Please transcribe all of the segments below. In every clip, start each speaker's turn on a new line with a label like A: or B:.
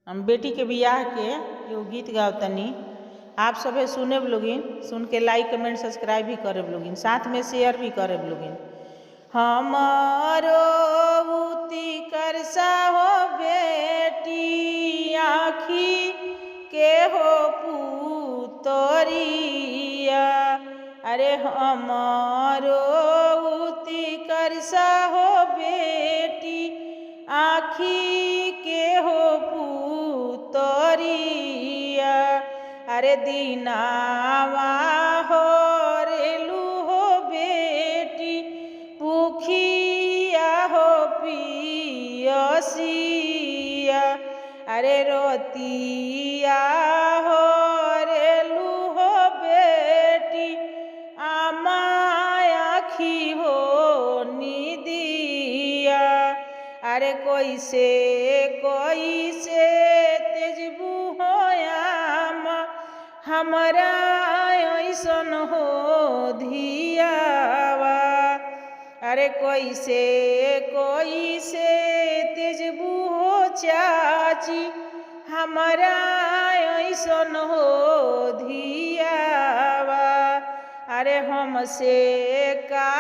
A: हम बेटी के बियाह के एगो गीत गाओ तनी। आप सभे सुने लोगिन, सुन के लाइक कमेंट सब्सक्राइब भी करे लोगिन, साथ में शेयर भी करे लोगिन। हमारो उती करसा हो बेटी आँखी के हो पुतरिया, अरे हमारो उती करसा हो बेटी आँखी के हो पुतरिया, अरे दीनावा हो रेलू हो बेटी पुखिया हो पियसिया, अरे रोतिया हो रेलू हो बेटी आमा आँखी हो निदिया, अरे कोई से तेजबू हो आमा हमरा ऐसन हो धियावा, अरे कोई से तेजबू हो चाची हमरा ऐसन हो धियावा, अरे हमसे का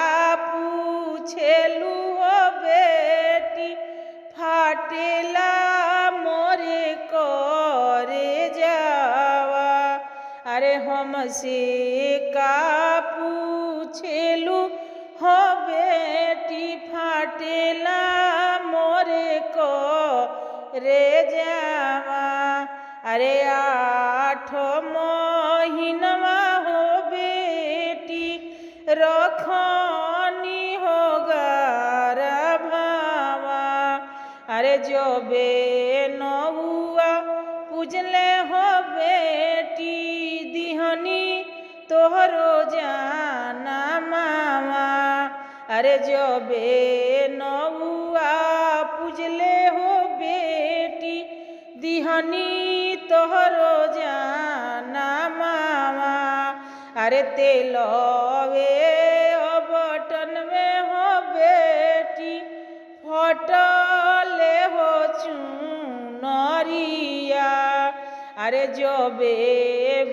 A: पूछेलू हो बेटी फाटेला मोरे करे जावा, अरे हमसे का पूछेलू हो बेटी फाटेला मोरे करे जावा, अरे 8 महीनवा हो बेटी रखनी हो गरभावा, अरे जो बे नौआ पूजले हो बेटी दिहनी तोहरो जाना मामा, अरे जो बे नौआ पूजले हो बेटी दिहनी तोहरो जाना मामा, अरे तेलवे बटन में हो बेटी फटले हो चुनरिया, अरे जो बे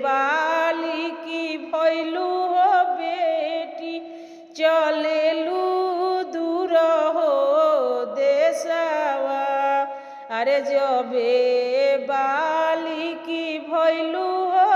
A: बाली की भैलू हो बेटी चलेलू दूर हो देशवा, अरे जो बे बाली की भैलू हो